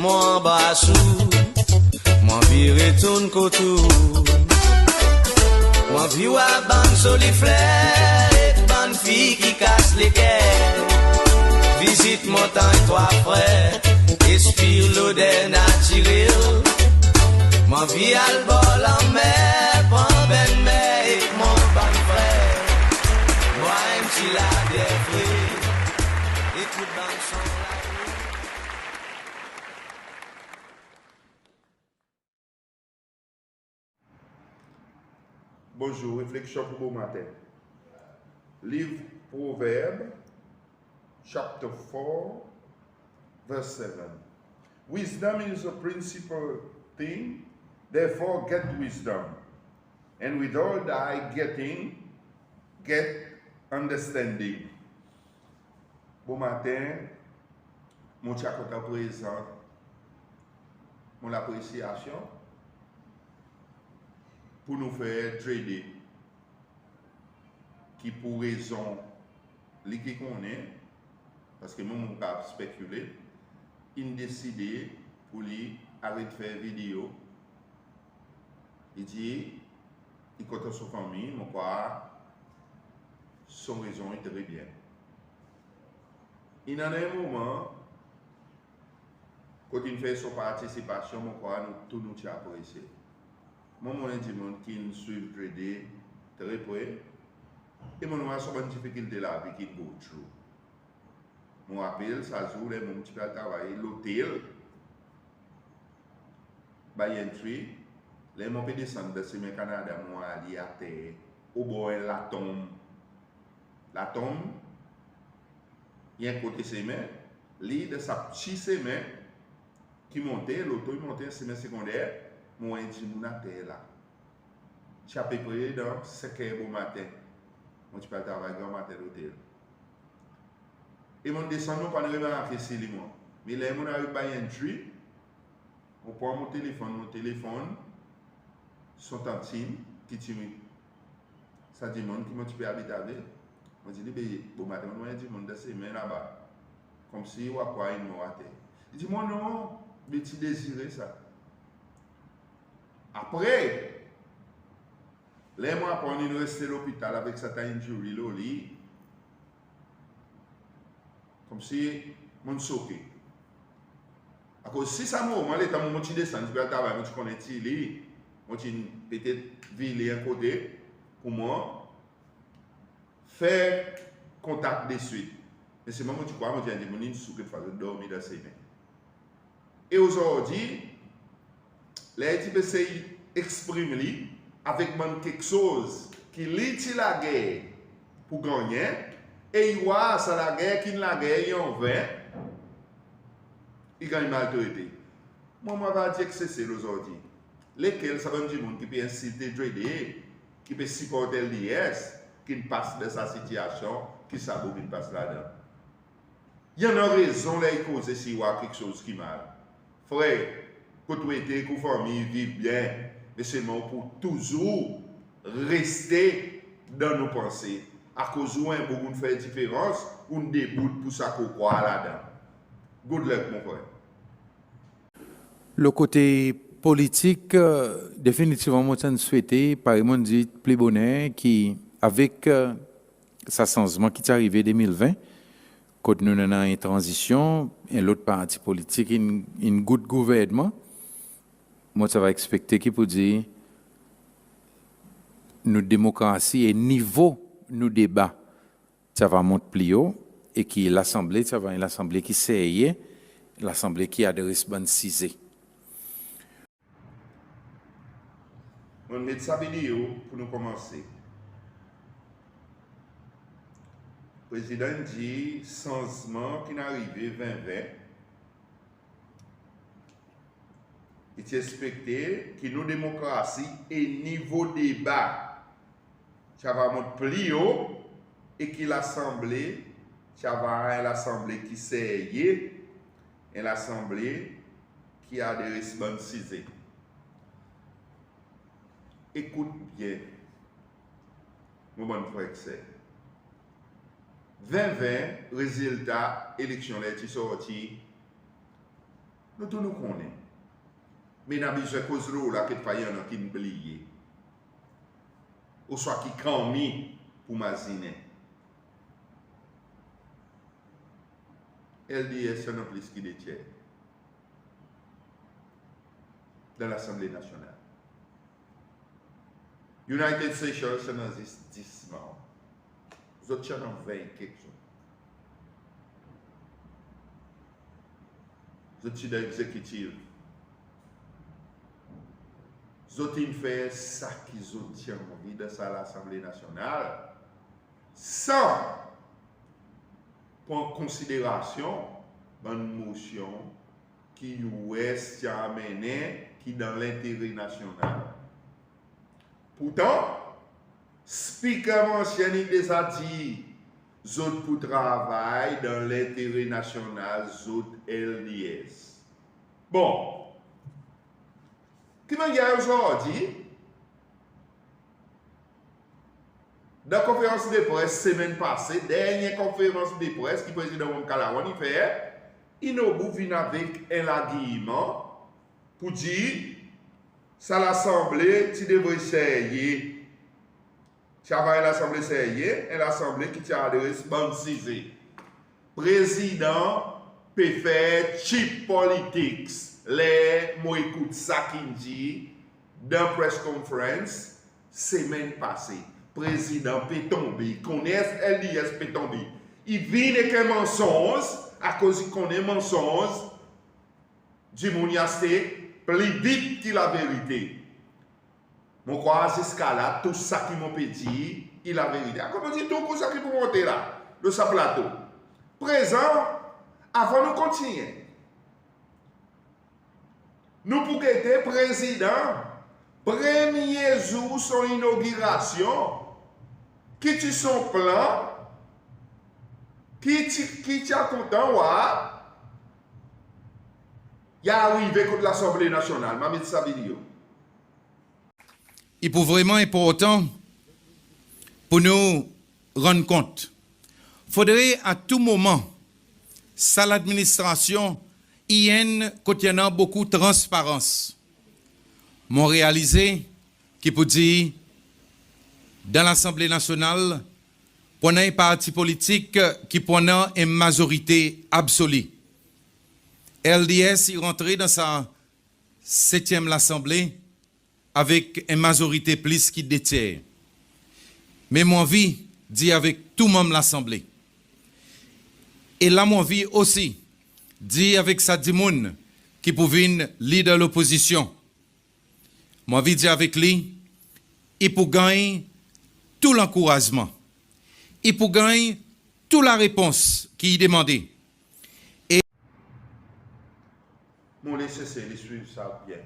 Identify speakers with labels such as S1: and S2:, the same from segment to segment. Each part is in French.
S1: mon bassou, mon vie retourne couture. Mon vie à ban solifleur, bonne fille qui casse les cœurs. Visite montagne, trois frères, expire l'odeur naturelle. Mon vie à le bol en mer, prends ben mer et mon bon frère. Moi, un petit la des frères, écoute dans le son la rue.
S2: Bonjour, réflexion pour bon matin. Livre Proverbes, chapter 4, verse 7. Wisdom is a principal thing, therefore get wisdom. And with all thy getting, get understanding. Bon matin, mon chakota présent, mon appréciation pour nous faire trader qui pour raison qui connaît parce que moi mon cap spéculer il décidé pour lui arrêter de faire vidéo il dit il compte sur famille mon quoi son raison est très bien il y en a un moment quand il fait son participation mon quoi nous tout nous apprécié. Moi, je dis qui nous suivent trader très près. Et moi, je suis en difficulté là avec une bouche. Je rappelle, ça joue, les gens qui travaillent l'hôtel. By entry, les gens qui descendent de ce Canada, moi, aller à terre, au bord de la tombe. La tombe, il y a un côté semaine, l'île de sa petite semaine qui montait, l'auto montait un semaine secondaire. Moi, je dis, mon terre là. Je suis à peu près dans 5 heures au matin. Moi, je peux travailler au matin à l'hôtel. Et mon descend, pas de remarquer si les mois. Mais là, mon arrive à entry. On prend mon téléphone, son tantine, qui timide. Ça dit, mon qui m'a tu peux habiter avec. Moi, je dis, bon matin, moi, je dis, mon de ces mains là-bas. Comme si, ou à quoi il m'a raté. Il dit, moi, non, mais tu désirais ça. Après, les mois après, on est resté à l'hôpital avec cette injury, là, comme si on sautait. À cause si ça m'a moment, l'état où je descends, je vais travailler, je connais Tilly, je peut-être viler un côté, pour moi, faire contact de suite. Mais c'est moi qui crois, je dis, je suis souffert de dormir dans ses mains. Et aujourd'hui, les types essayent d'exprimer avec quelque chose qui lit la guerre pour gagner et il voit ça la guerre qui la guerre en vain il gagne maltraité. Moi je vais dire que c'est aujourd'hui. Lesquels ça veut dire qui peut inciter trader, qui peut supporter l'IS, qui passe de sa situation, qui s'abonne qui passe là-dedans. Il y en a raison là il cause si voit quelque chose qui mal. Frère, pour souhaiter que la famille vive bien, mais seulement pour toujours rester dans nos pensées. À cause où un beaucoup de faire différence, on déboute pour ça qu'on croit là-dedans. Good luck, mon frère.
S3: Le côté politique, définitivement, moi, je souhaite, par exemple, dit plus bonheur qui, avec ce changement qui est arrivé en 2020, quand nous avons une transition, et l'autre parti politique, une good gouvernement, moi, ça va expecter qui peut dire notre démocratie et niveau nous débat, ça va monter plus haut et qui l'Assemblée, ça va une Assemblée qui sait, l'Assemblée qui a des responsabilités.
S2: On met sa vidéo pour nous commencer. Le président dit changement qui est arrivé 2020. Il est expecté que nos démocraties et niveau débat, ça va monter plus haut et que l'Assemblée, ça va être l'Assemblée qui sait et l'Assemblée qui a des responsabilités. Écoute bien, mon bon frère, c'est 2020, résultat, élection là, qui sorti Nous tous nous connaissons. Mais nous avons besoin de cause là que pas y en a qui nous oublient. Ou soit qui cammi pour maziner. LDS c'est non plus qui détient dans l'Assemblée nationale. United Seychelles c'est dans 10 membres. Vous autres en 20 quelque chose. Vous êtes dans l'exécutif. Vous avez fait ça qu'ils ont dit dans l'Assemblée nationale sans prendre en considération une motion qui est amenée qui dans l'intérêt national. Pourtant, Speaker ancien il a dit zot pour travail dans l'intérêt national, zot LDS. Bon. Qui m'a dit aujourd'hui, dans la conférence de presse semaine passée, dernière conférence de presse qui président Mkalawan il fait, Inobu vient avec un argument pour dire ça l'Assemblée qui devrait essayer. Ça va l'Assemblée essayer, et l'Assemblée qui a adressé Bansizé. Président peut faire cheap politics. Les moi écoute ça qui dit dans press conference semaine passée. Président peut tomber, connaît LDS peut tomber. Il vient avec un mensonge à cause qu'il connaît mensonge du moniasté plus vite que la vérité. Mon crois jusqu'à là tout ça qui m'a dit il la vérité. Comment dit tout ça qui peut monter là de sa plateau. Présent avant de continuer. Nous pouvons être président, premier jour son inauguration, qui tu son plan, qui tient content, il est arrivé contre l'Assemblée nationale. Je vais mettre sa vidéo.
S3: Il est vraiment important pour nous rendre compte. Il faudrait à tout moment, ça l'administration, il contenant beaucoup de transparence. M'ont réalisé qui peut dire dans l'Assemblée nationale, on a un parti politique qui prend une majorité absolue. LDS est rentré dans sa 7e Assemblée avec une majorité plus qui détient. Mais mon vie dit avec tout le monde l'Assemblée. Et là, mon vie aussi dit avec sa dimoun qui pouvait leader l'opposition. Moi, je dis avec lui, il peut gagner tout l'encouragement. Il peut gagner toute la réponse qu'il demandait. Et
S2: mon laissez les suivre ça bien.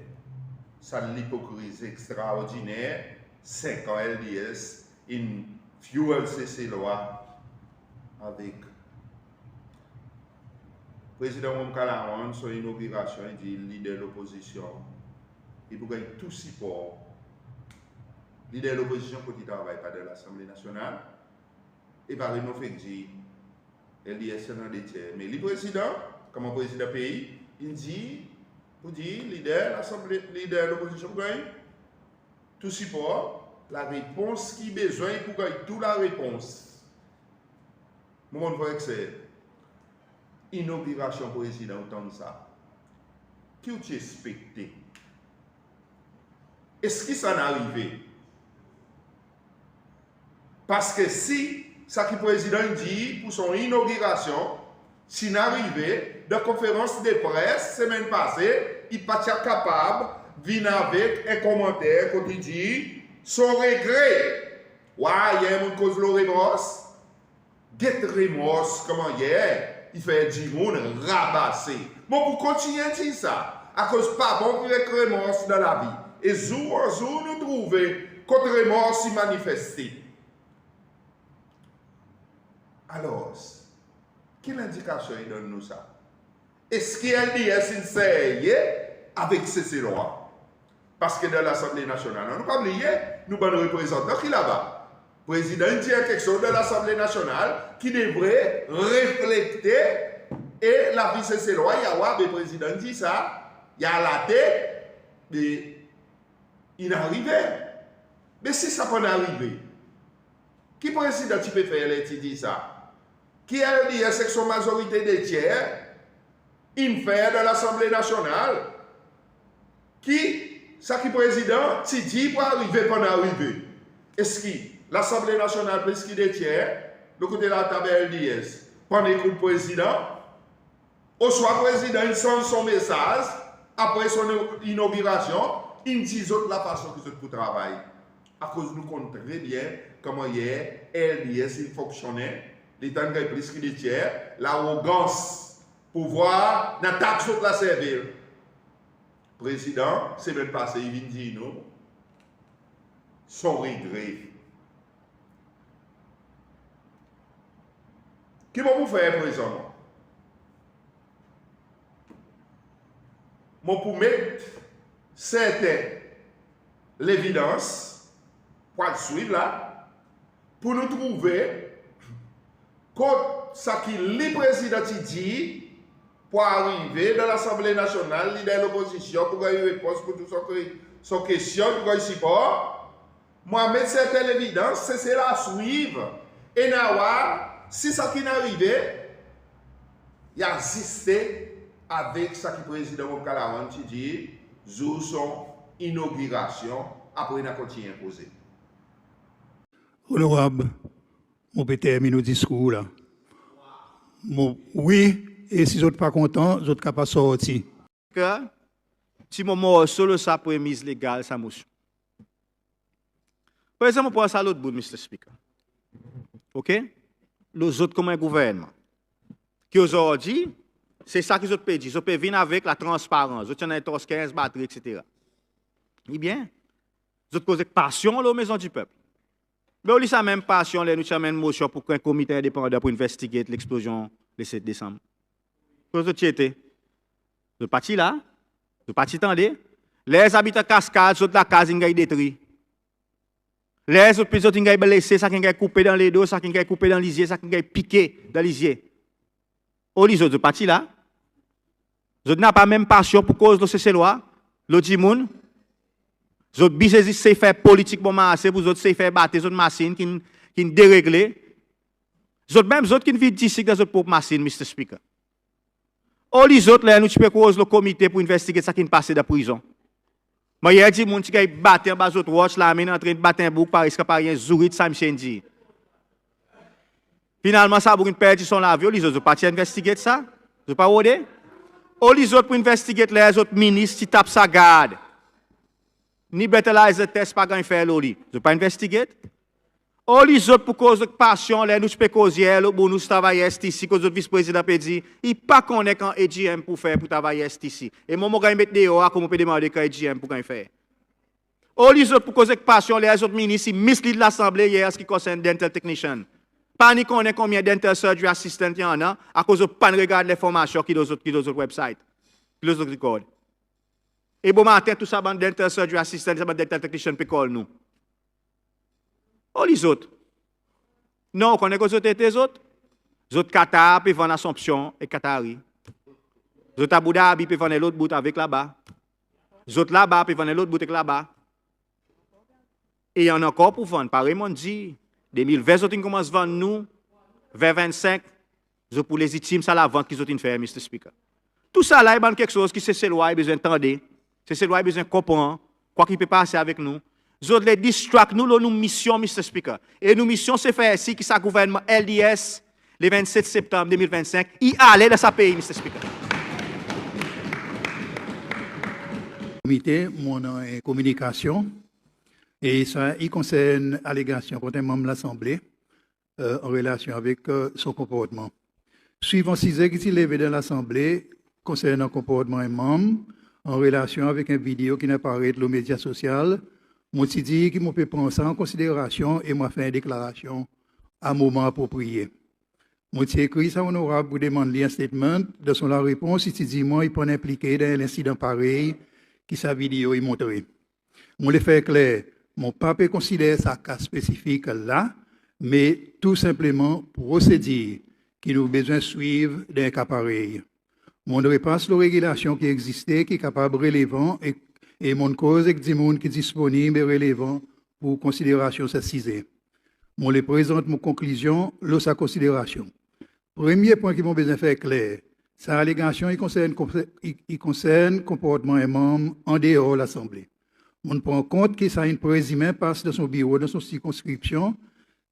S2: Ça l'hypocrisie extraordinaire. 5 ans LDS, in fuel CC loi avec président Mkalawan, son inauguration, il dit leader de l'opposition. Il peut gagner tout support. Leader de l'opposition quand il travaille pas de l'Assemblée nationale. Et par exemple, fait dire LDS dans des tiers. Mais le président, comme président pays, il dit, pour dire leader de l'opposition gagne tout support, la réponse qui besoin pour gagner toute la réponse. Mon voit que c'est inauguration président autant de ça. Qui tu expecté? Est-ce que ça n'est arrivé? Parce que si ça qui le président dit pour son inauguration, si n'arrivé de conférence de presse semaine passée, il n'est pas capable de venir avec un commentaire quand il dit son regret. Ouais, il y a une cause de remorse. Get remorse, comment hier, il fait 10 moun rabasser. Bon, pour continuer à dire ça, à cause pas bon pour être remorse dans la vie. Et jour en jour, nous trouvons contre remorse s'y manifester. Alors, quelle indication il donne nous ça? Est-ce qu'il y a des sincères avec ces lois? Parce que dans l'Assemblée nationale, on ne peut pas oublier, nous avons un représentant qui est là-bas. Le président dit quelque chose de l'Assemblée nationale qui devrait refléter Et la vie c'est loi, il y a le président dit ça, il y a la tête, mais il est arrivé. Mais si ça peut arriver, qui président tu peux faire les dit ça? Qui a dit c'est son majorité des tiers, il fait de l'Assemblée nationale, qui, ça qui président, tu dis pour arriver, pour arriver. Est-ce que l'Assemblée nationale plus qui des tiers, le côté de la table LDS, pendant que le président, au soit président, il sent son message, après son inauguration, il dit la façon que c'est pour travailler. À cause nous comptons très bien comment hier, LDS, il fonctionnait, les temps de plus qui des tiers, l'arrogance, pouvoir, n'attaque sur la servile. Président, semaine passée, il vient dire nous, son regret. Qui va vous faire présent? Moi, pour mettre certaines l'évidence, pour le suivre là, pour nous trouver, quand ça qui le président dit, pour arriver dans l'Assemblée nationale, leader de l'opposition, pour avoir une réponse pour toutes son question, pour avoir support, moi, mettre certaines évidences, c'est la suivre. Et si ça qui est arrivé, il a assisté avec ça qui le président Mokalawan qui dit, jour son inauguration, après il a continué à poser.
S4: Honorable, je peux terminer le discours là. Oui. Et si vous n'êtes pas content, vous n'êtes pas sortir.
S5: Si moment solo sa prémise légale, sa motion. Par exemple, pour ça l'autre bout, Mr. Speaker. OK? Les autres comme un gouvernement. Qui aujourd'hui, c'est ça qu'ils ont dit. Ils peuvent venir avec la transparence. Ils ont 15 batteries, etc. Eh bien, ils ont posé passion à la maison du peuple. Mais au lieu de ça même passion, nous avons une motion pour qu'un comité indépendant pour investiguer l'explosion le 7 décembre. Vous êtes le parti là, le parti tendez, les habitants cascades, sont de la case, ils ont détruit. Les autres personnes qui ont blessé, ça qui ont coupé dans les dos, ça qui ont coupé dans les yeux, ça qui ont piqué dans les yeux. Au lieu de parti là, vous n'avez pas même passion pour cause de ces lois, l'autre monde, vous avez business, c'est faire politique pour masser, vous autres, c'est faire battre les autres machines qui déréglées. Vous autres, même vous autres qui vivent d'ici dans votre propre machine, Mr. Speaker. Ou les autres, là, nous peux cause le comité pour investiguer ce qui est passé de la prison. Mais il y a des gens qui ont battu en bas de watch, là, mais en train de battre un bouc, parce qu'il n'y a pas Zourit, Sam Chendi. Finalement, ça a perdu son avion, les autres partis investiguer ça. Vous n'avez pas odé? Ou les autres pour investiguer les autres ministres qui tapent sa garde. Ni bettalize test, pas grand faire l'oli. Vous n'avez pas investigué? Ou les autres pour cause de passion, les nous peux causer, pour nous travailler ici, cause de vice-président peut dire, il pas connaît quand EGM pour faire pour travailler ici. Et moi, je vais mettre dehors, comme on peut demander quand EGM pour faire. Ou les autres pour cause de passion, les autres ministres, ils mislead l'Assemblée hier, ce qui concerne dental technician. Pas ni connaît combien dental surgery assistant il y en a, à cause de pas regarder les formations qui sont dans les autres websites, qui sont dans les records. Et bon matin, tout ça, dental surgery assistant, dental technician peut call nous. Oh, les autres. Non, on connaît que les autres. Les autres Qatar, puis vendre Assomption et Qatari. Les autres Abu Dhabi, puis vendre l'autre bout avec là-bas. Les autres là-bas, puis vendre l'autre bout avec là-bas. Et il y en a encore pour vendre. Par Raymond dit, 2020, les autres commencent à vendre nous, vers 25, pour légitime, ça la vente qu'ils ont fait, Mr. Speaker. Tout ça là, il y a quelque chose qui c'est loi, il besoin d'entendre. C'est loi, il besoin de comprendre. Quoi qu'il peut passer avec nous. Nous autres les distract nous, nos mission, Mr. Speaker. Et nos mission, c'est faire ici, qui est le gouvernement LDS, le 27 septembre 2025, il allait dans sa pays, Mr. Speaker.
S4: Comité, mon communication, et ça, il concerne allégation contre un membre de l'Assemblée en relation avec son comportement. Suivant 6 heures qui s'est levé dans l'Assemblée concernant le comportement d'un membre en relation avec une vidéo qui n'apparaît dans les médias sociaux, moi, je dis que je peux prendre ça en considération et moi faire une déclaration à un moment approprié. Moi, j'ai écrit ça honorable pour demander un statement. De son la réponse, il dit moi, il peut impliquer dans l'incident pareil qui sa vidéo est montrée. Moi, le faire clair, mon papa considère ça cas spécifique là, mais tout simplement procédure qui nous besoin de suivre d'un cas pareil. Mon repasse la régulation qui existait, qui est capable relevant et mon cause avec des monde qui est disponible et relevant pour considération cette Mon les présente mon conclusion, sa considération. Premier point qui m'ont besoin de faire clair, sa allégation il concerne comportement un membre en dehors de l'Assemblée. On prend compte que ça une présumé passe dans son bureau, dans son circonscription,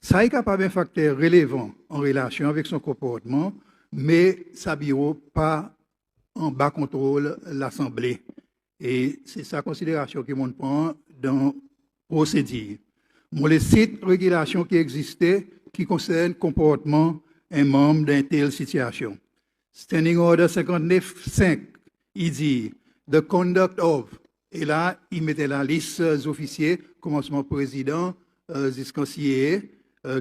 S4: ça est capable d'un facteur relevant en relation avec son comportement, mais sa bureau pas en bas contrôle l'Assemblée. Et c'est sa considération que l'on prend dans procédure. Mon les sites de régulation qui existaient, qui concernent comportement un membre d'une telle situation. Standing Order 59.5, il dit « The conduct of », et là, il mettait la liste des officiers, commencement président, jusqu'en CIE,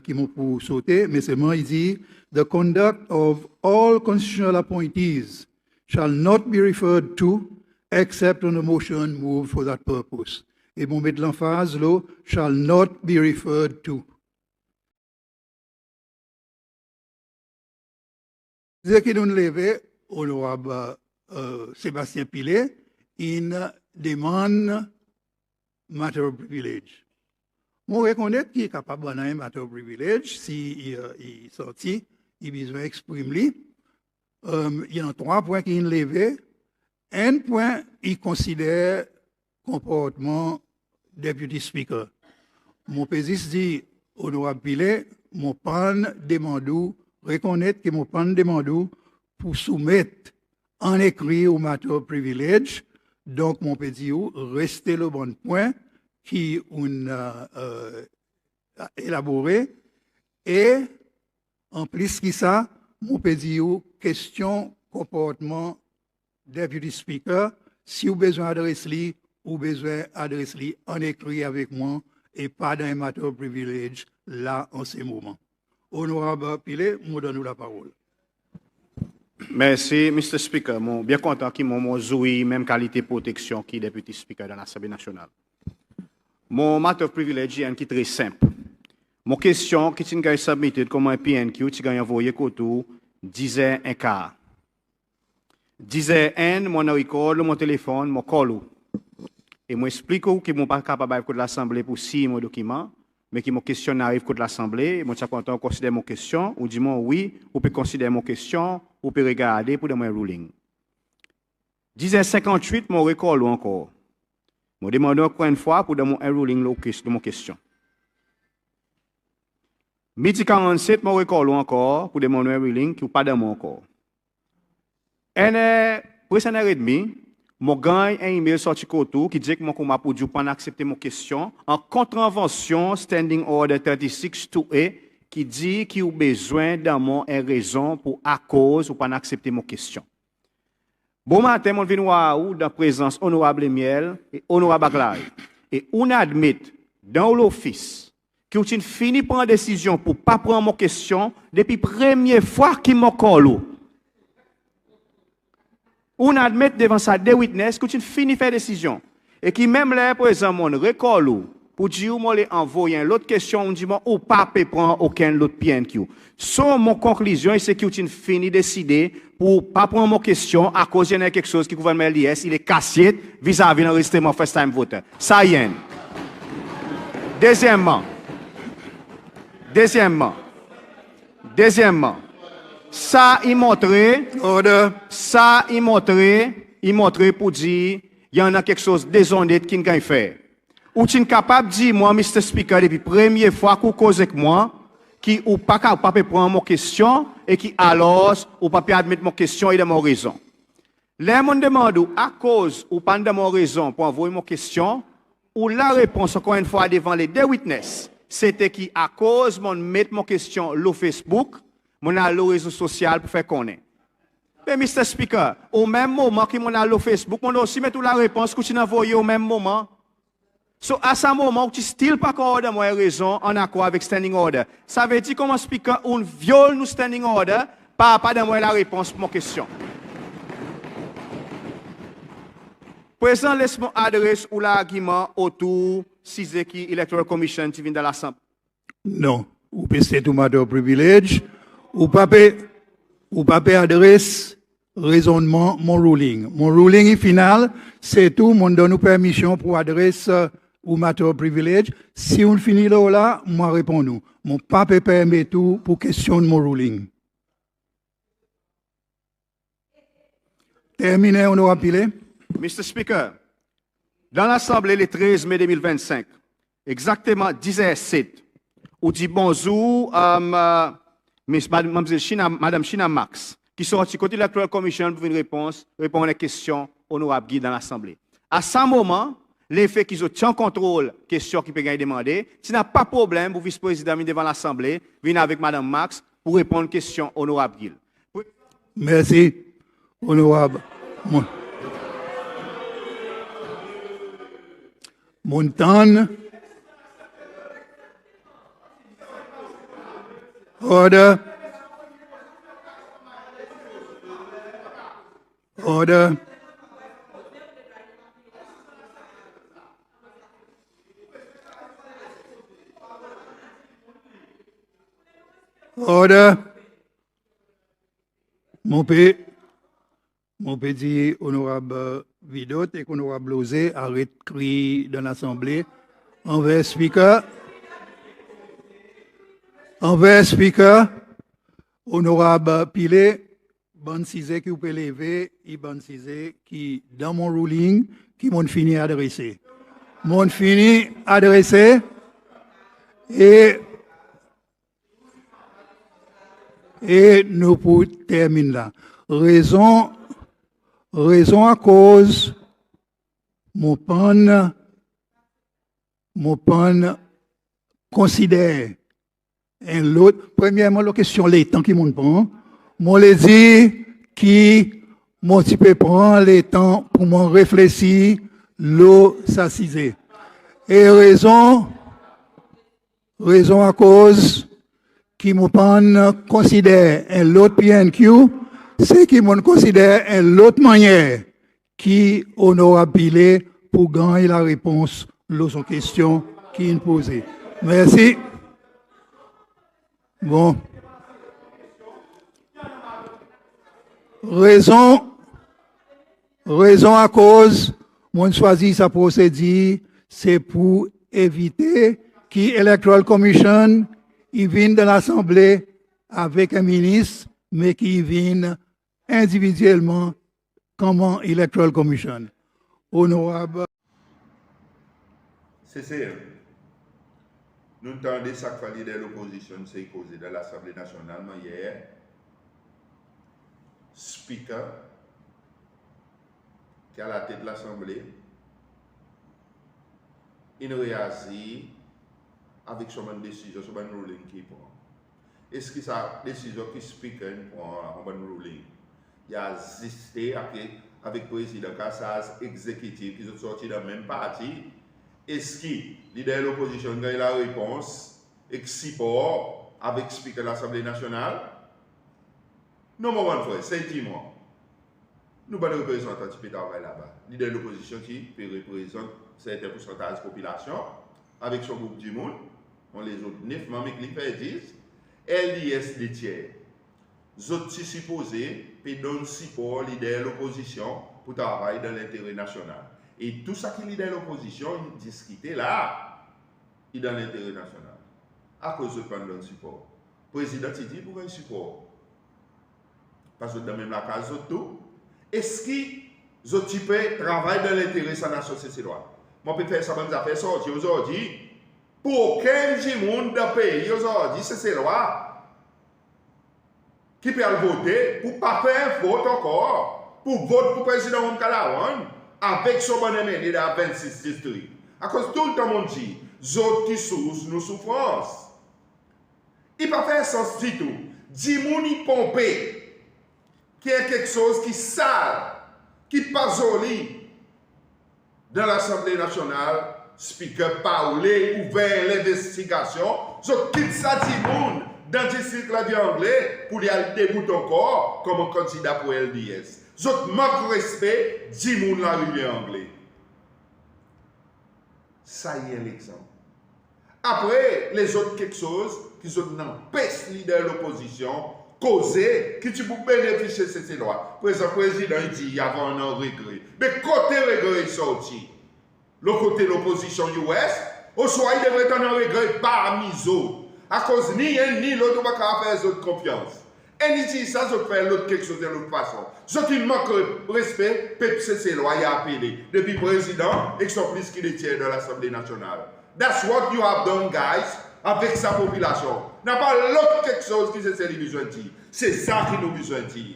S4: qui m'ont pour sauter, mais seulement il dit « The conduct of all constitutional appointees shall not be referred to except on a motion moved for that purpose. » Et bon, mettre l'emphase là, « shall not be referred to ». Ce qui nous lève, honorable Sébastien Pilet, une demande matter of privilege. On reconnaît qu'il est capable de un matter of privilege si il sorti, il a besoin d'exprimer. Il y a 3 points qui sont levés. Un point, il considère comportement deputy speaker. Mon président dit, honorable Pilet, mon pan demande reconnaître que mon pan demande pour soumettre en écrit au matter of privilege. Donc, mon petit restez le bon point qui on a élaboré. Et, en plus que ça, mon petit question comportement deputy speaker, si vous avez besoin d'adresser, vous avez besoin d'adresser en écrit avec moi et pas dans un matter of privilege là en ce moment. Honorable Pilet, je donne la parole.
S5: Merci, Mr. Speaker. Je suis bien content qu'il m'ait joué même qualité de protection qui est député speaker dans l'Assemblée nationale. Mon matter of privilege est très simple. Mon question qui est submitted comme un PNQ, qui est envoyé autour 10h15. 10h1, mon record, mon téléphone, mon call. Et je explique que je ne suis pas capable de l'Assemblée pour 6 mois documents, mais que mon question arrive de l'Assemblée. Je suis content de considérer mon question. Ou dis-moi oui, ou peut considérer mon question, ou peut regarder pour mon ruling. 10h58, mon record encore. Je demande encore une fois pour mon ruling de mon question. Midi 47, mon record encore pour demander un ruling qui n'est pas de mon encore. Pour 1h30, je gagne un email sorti qui dit que je peux pas accepter mon question en contravention Standing Order 36-2A qui dit qu'il y a besoin d'un mot et raison pour à cause ou pas accepter mon question. Bon matin, je viens dans la présence honorable Miel et honorable Aglai. Et on admet dans l'office que vous fini prendre décision pour ne pas prendre mon question depuis la première fois qu'il m'a collé. On admet devant ça des witness que tu finis faire décision. Et qui même là, par exemple, on recolle pour dire moi les envoyer l'autre question, on dit moi ou pas prendre aucun autre PNQ. So mon conclusion c'est que tu finis décider pour pas prendre mon question à cause de quelque chose qui gouvernement l'IS, il est cassé vis-à-vis l'enregistrement first time voter. Ça y est. Deuxièmement, ça, il montrait pour dire, il y en a quelque chose de déshonnête qui n'a fait. Ou tu es capable de dire, moi, Mr. Speaker, depuis la première fois que vous causez avec moi, qui ou pas capable de prendre mon question, et qui alors, ou pas admettre mon question et de mon raison. Là, je me demande, à cause ou pas de mon raison pour envoyer mon question, ou la réponse, encore une fois, devant les deux witness, c'était qui, à cause, de mettre mon question sur Facebook, mon a le réseau social pour faire connaître. Mais Mr. Speaker, au même moment que mon a le Facebook, on aussi met la réponse que tu as envoyée au même moment. So, à ce moment, tu still pas accordé moi raison en accord avec standing order. Ça veut dire comment Speaker, on viole nous standing order, pas de moi la réponse pour mon question. Président, laisse-moi adresser ou l'argument autour Sizeki Electoral Commission qui vient de l'Assemblée.
S4: Non, ou c'est tout matter of privilege. Ou pas ou pas perdre raisonnement, mon ruling. Mon ruling est final, c'est tout, mon donne nous permission pour adresser ou matter privilege. Si on finit là, moi réponds nous. Mon pape permet tout pour question de mon ruling. Terminé, on aura pilé.
S5: Mr. Speaker, dans l'Assemblée le 13 mai 2025, exactement 10h07, on dit bonjour à Madame China Max, qui sortit côté de l'Electoral Commission pour une réponse, répondre à la question honorable Guy dans l'Assemblée. À ce moment, l'effet qu'ils ont en contrôle, question qui peut gagner demander, s'il n'a pas de problème pour vice-président devant l'Assemblée, venir avec Madame Max pour répondre à la question honorable Guy.
S4: Merci, honorable. Montane. Order. Order. Order. Mon petit honorable Vidot et honorable Lozé a écrit dans l'Assemblée envers Speaker. Envers Speaker, honorable Pilé, bon cisé qui vous peut lever, et bon cisé qui, dans mon ruling, qui m'ont fini adressé. M'ont fini adressé et nous pour terminer là. Raison à cause mon pan considère un l'autre. Premièrement, la question les temps qui m'ont prend. Moi les dit qui mon petit peu prend les temps pour m'en réfléchir l'eau s'assiser. Et raison à cause qui mon pan considère un l'autre PNQ, c'est qui m'ont considère une autre manière qui honorable pour gagner la réponse aux questions qui nous posées. Merci. Bon. Raison à cause, moi choisi sa procédure, c'est pour éviter que l'Electoral Commission il vienne de l'Assemblée avec un ministre, mais qui vienne individuellement comme Electoral Commission. Honorable.
S2: CCM, nous entendons chaque fois de l'opposition s'est causé dans l'Assemblée nationale, mais hier, Speaker, qui est à la tête de l'Assemblée, il réagit avec son décision, son ruling qui prend. Est-ce que sa décision que Speaker prend en bon ruling? Il a assisté avec le président Kassas exécutif qui sont sortis dans le même parti. Est-ce que le leader de l'opposition a la réponse et que support avec le Speaker de l'Assemblée nationale? Non, mon frère, c'est 10 mois. Nous ne représentons pas de travail là-bas. Le leader de l'opposition qui représente un certain pourcentage de la population avec son groupe du monde, on les autres 9 membres qui disent. LDS des tiers. Zot si supposé peut donner support leader de l'opposition pour travailler dans l'intérêt national. Et tout ça qui leader de l'opposition discuté là, il est dans l'intérêt national. À cause de prendre support. Le président dit pour un support. Parce que dans même la case tout. Est-ce que zot peut travailler dans l'intérêt de la nation, c'est droit. Moi je peux faire ça dans les affaires sorties aujourd'hui. Pour aucun monde de pays aujourd'hui, c'est loi qui peut voter pour ne pas faire un vote encore, pour voter pour le président Mkalawan avec son bon ami dans 26 districts. À cause tout le temps, on dit, autres qui souffrent, nous souffrance. Il ne peut pas faire sens du tout. Dimouni pompé, qui est quelque chose qui est sale, qui n'est pas joli dans l'Assemblée nationale. Speaker parler, ouvert l'investigation, je quitte ça du monde dans le cycle anglais pour y aller débouter encore comme candidat pour LDS. Je manque respect du monde la rue anglais. Ça y est l'exemple. Après, les autres quelque chose qui sont dans le leader de l'opposition causer, qui tu peux bénéficier de ces lois. Le président il dit, il y a un regret. Mais côté regret sorti, le côté de l'opposition US, au soir, il devrait être un regret parmi les autres. À cause ni un ni l'autre, on va faire les autres confiance. Et ni dit ça, je fais l'autre quelque chose de l'autre façon. Ce qui manque de respect, peuple c'est loi, il a appelé. Depuis président, et sont plus qu'il est tiers de l'Assemblée nationale. That's what you have done, guys, avec sa population. N'a pas l'autre quelque chose qui c'est lui besoin de dire. C'est ça qui nous besoin de dire.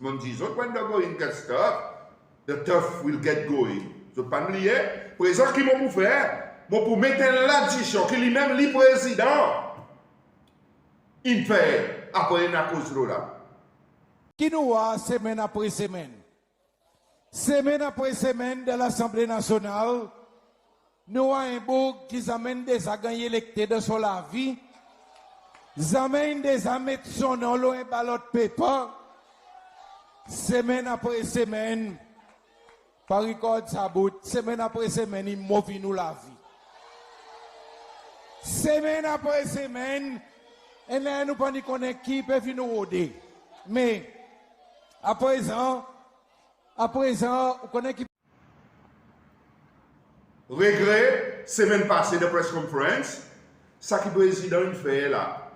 S2: Mon dit, when the going get tough, the tough will get going. Je ne pas oublier, président qui m'a pour faire, pour mettre l'addition, qui lui-même le président, il fait après une cause de là.
S6: Qui nous a semaine après semaine. Semaine après semaine de l'Assemblée nationale, nous avons un beau qui amène des à gagner électés de son la vie. Ils amènent des à mettre son nom loin ballot paper. Semaine après semaine, par record Sabout, semaine après semaine, il mauvais nous la vie. Semaine après semaine, et là, nous ne connaissons pas qui peut nous rôder. Mais, à présent, on connaît qui.
S2: Regret, semaine passée de press conference, ça qui le président fait là.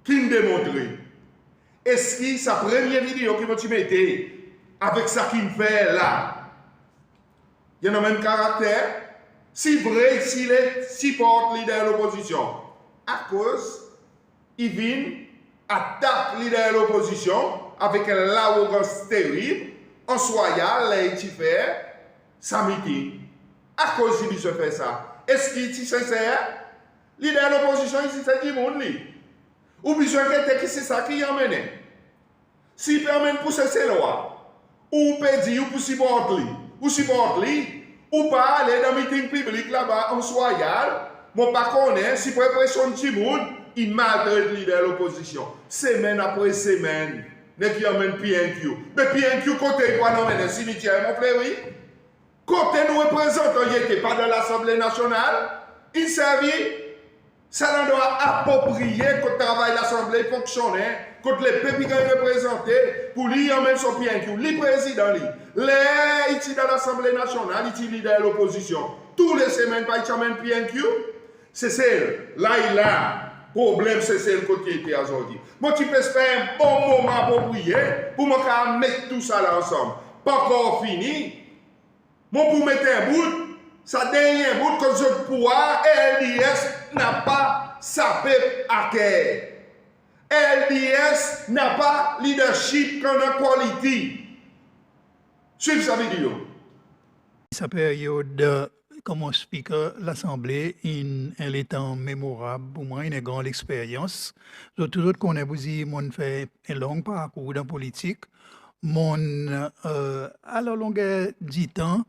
S2: Qui démontre? Est-ce que sa première vidéo qui m'a mis avec ça qu'il fait là, il y a le même caractère? Si vrai, s'il est support leader de l'opposition, à cause, il vient, attaque leader de l'opposition avec l'arrogance terrible, en soya, là, il fait sa meeting. À cause il se fait ça. Est-ce qu'il est sincère? Leader de l'opposition, il c'est du monde. Ou besoin que c'est ça qui emmène. S'il permet pour ces lois, ou peut dire, ou pour supporter, ou pas aller dans le meeting public là-bas en soyal, mon pas connaît, si pour pression de monde, il maltraite le leader de l'opposition. Semaine après semaine, n'est qui emmène PNQ. Mais PNQ, côté quoi non, mais cimetière, mon frère, oui. Côté nous représentants, il n'était pas dans l'Assemblée nationale, il servit. Ça doit approprier que le travail de l'Assemblée fonctionne, que les peuples qui sont représentés, pour lui, en même son PNQ, le président, les ici dans l'Assemblée nationale, il est leader de l'opposition. Tous les semaines, pas il amène PNQ. C'est celle, là, il a, problème, c'est celle qui était aujourd'hui. Moi, tu peux faire un bon moment approprié pour me mettre tout ça là ensemble. Pas encore fini. Moi, pour mettre un bout, ça dernier bout que je pouvoir, LDS n'a pas sapé à cœur. LDS n'a pas leadership qu'on a quality. Suivez sa vidéo.
S4: Sa période comme speaker l'Assemblée, elle est en mémorable pour moi, une grande expérience. Je toujours connais vous mon fait un long parcours dans la politique. À la longueur du temps,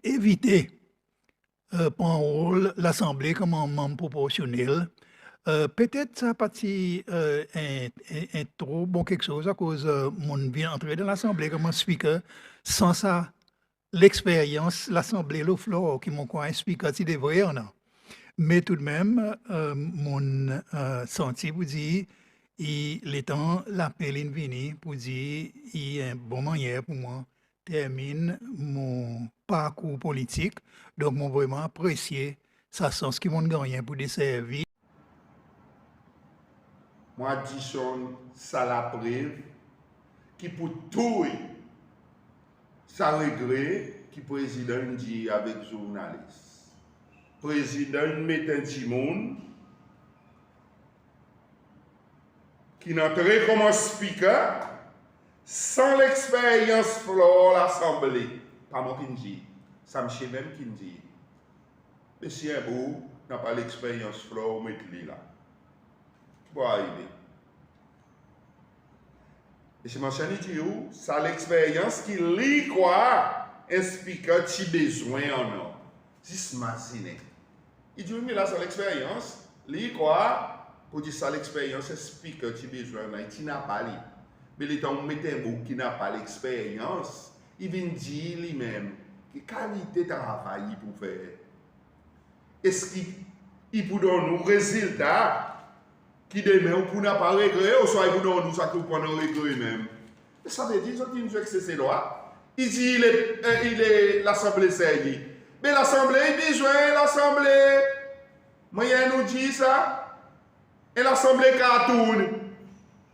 S4: éviter pour l'Assemblée comme un membre proportionnel. Peut-être ça parti un trop bon quelque chose à cause mon vient entrer dans l'Assemblée comme un speaker sans ça l'expérience l'Assemblée le floor qui m'ont quoi un speaker si devrait en a. Mais tout de même mon senti vous dit il temps l'appel est venu pour dire il y a une bonne manière pour moi termine mon parcours politique. Donc, moi, vraiment apprécié ça sens qui m'ont gagné pour desservir.
S2: Moi, addition, ça la preuve, qui pour tout, ça regret, qui président dit avec journaliste. Président met un petit monde, qui n'entrait comme un speaker, sans l'expérience floor l'Assemblée. Pas moi qui dis, ça me chie même qui dit. Monsieur Mbou n'a pas l'expérience floor, mettez-le là. Pour arriver. Et je mentionne où, ça l'expérience qui lit quoi, un speaker qui besoin en nous. C'est imaginer. Il dit, mais là, c'est l'expérience, lit quoi, pour dire ça l'expérience, un speaker qui besoin en nous, qui n'a pas lu. Mais les temps où mettez un bout qui n'a pas l'expérience, il vient dire lui-même, quelle qualité de travail pour faire. Est-ce qu'il il pour donner nous résultat qui demain ou pour n'a pas régler ou soit il pour donner nous ça que pour nous régler même. Ça veut dire que nous exercer ces lois. Ici il est l'assemblée saisie. Mais l'assemblée il besoin l'assemblée moyen nous dit ça et l'assemblée cartoon.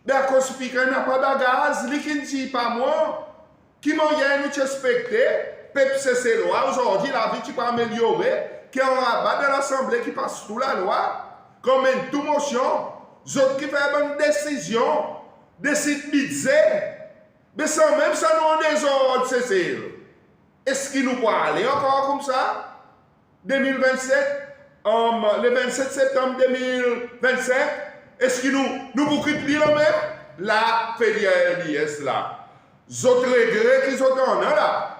S2: Mais à cause speaker n'a pas de gaz, lui qui ne dit pas moi qui moyen nous respecter peuple c'est loi aujourd'hui la vie qui peut améliorer qui en rabat de l'assemblée qui passe sous la loi comme une toute motion autres qui fait une décision décide budget mais sans même ça nous en désordre c'est est-ce qu'il nous peut aller encore comme ça 2027 le 27 septembre 2027 est-ce que nous bouclons plus le même la filière LIS là autres regrets qu'ils ont là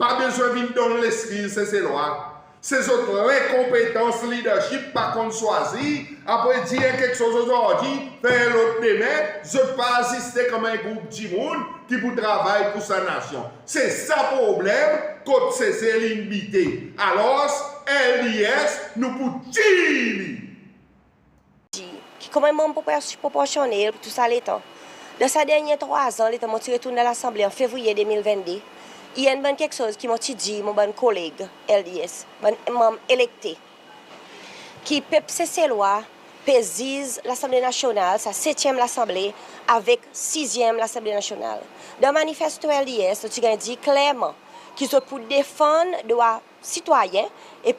S2: pas besoin de donner l'esprit, c'est ces lois. Ces autres incompétences, leadership, pas qu'on choisit. Après dire quelque chose aujourd'hui, faire l'autre demain, je ne pas assister comme un groupe de monde qui pour travailler pour sa nation. C'est ça le problème, quand c'est l'imité. Alors, LIS, nous pour dire.
S7: Comment est proportionnel pour tout ça l'État? Dans ces derniers 3 ans, l'État m'a retourné à l'Assemblée en février 2022. Il y a quelque chose qui m'a dit, mon bon collègue LDS, mon membre électé, qui peut cesser loi, pèse l'Assemblée nationale, sa 7e l'Assemblée, avec 6e l'Assemblée nationale. Dans le manifeste LDS, tu as dit clairement qu'ils sont pour défendre les droits citoyens et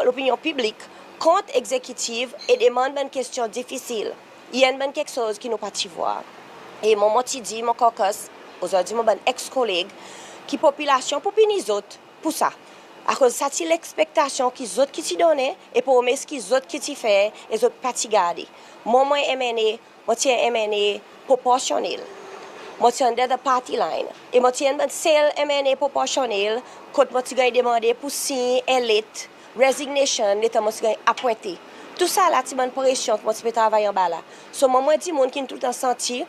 S7: l'opinion publique contre l'exécutif et demande une question difficile. Il y a quelque chose qui nous pas voir. Et mon dit, mon caucus, aujourd'hui mon ex-collègue, qui population pour punir autres pour ça. À cause de ça, c'est l'expectation qu'ils autres qui t'y donnent et pour ce qu'ils autres qui t'y font, les autres pas t'y garder. Moi, tiens MNA proportionnel. Moi, tiens de party line. Et moi, tiens de seul MNA proportionnel, quand moi, tu gagnes demandé pour signer élite, resignation, l'état moi, tu gagnes appointé. Tout ça, là, c'est une pression que moi, tu peux travailler en bas là. So, moi, dis monde qui tout le temps senti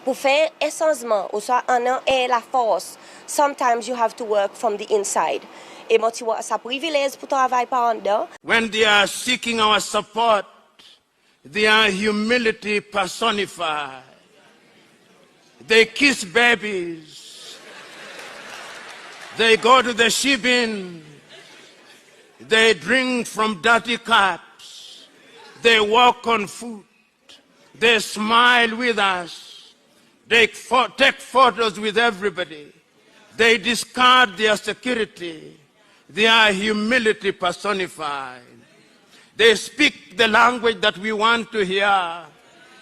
S7: pour faire un changement, ou soit en et la force. Sometimes you have to work from the inside. Et moi, tu vois, ça privilège pour travailler par en dedans.
S8: When they are seeking our support, they are humility personified. They kiss babies. They go to the shebeen. They drink from dirty cups. They walk on foot. They smile with us. They take photos with everybody. They discard their security. They are humility personified. They speak the language that we want to hear.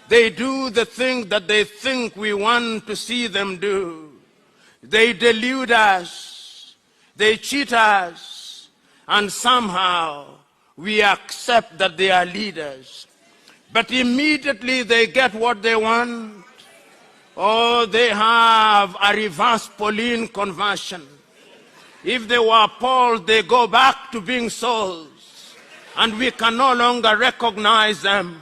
S8: They do the things that they think we want to see them do. They delude us. They cheat us. And somehow we accept that they are leaders. But immediately they get what they want. Oh, they have a reverse Pauline conversion. If they were Paul, they go back to being Sauls. And we can no longer recognize them.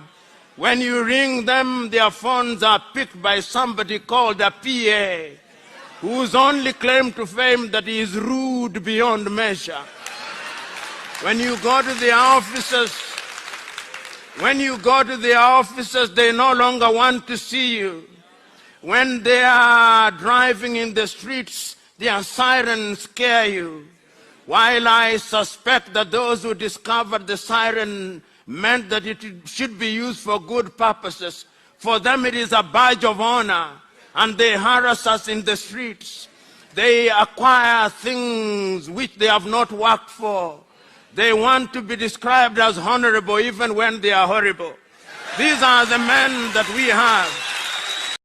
S8: When you ring them, their phones are picked by somebody called a PA, whose only claim to fame that he is rude beyond measure. When you go to the offices, they no longer want to see you. When they are driving in the streets, their sirens scare you. While I suspect that those who discovered the siren meant that it should be used for good purposes, for them it is a badge of honor, and they harass us in the streets. They acquire things which they have not worked for. They want to be described as honorable even when they are horrible. These are the men that we have.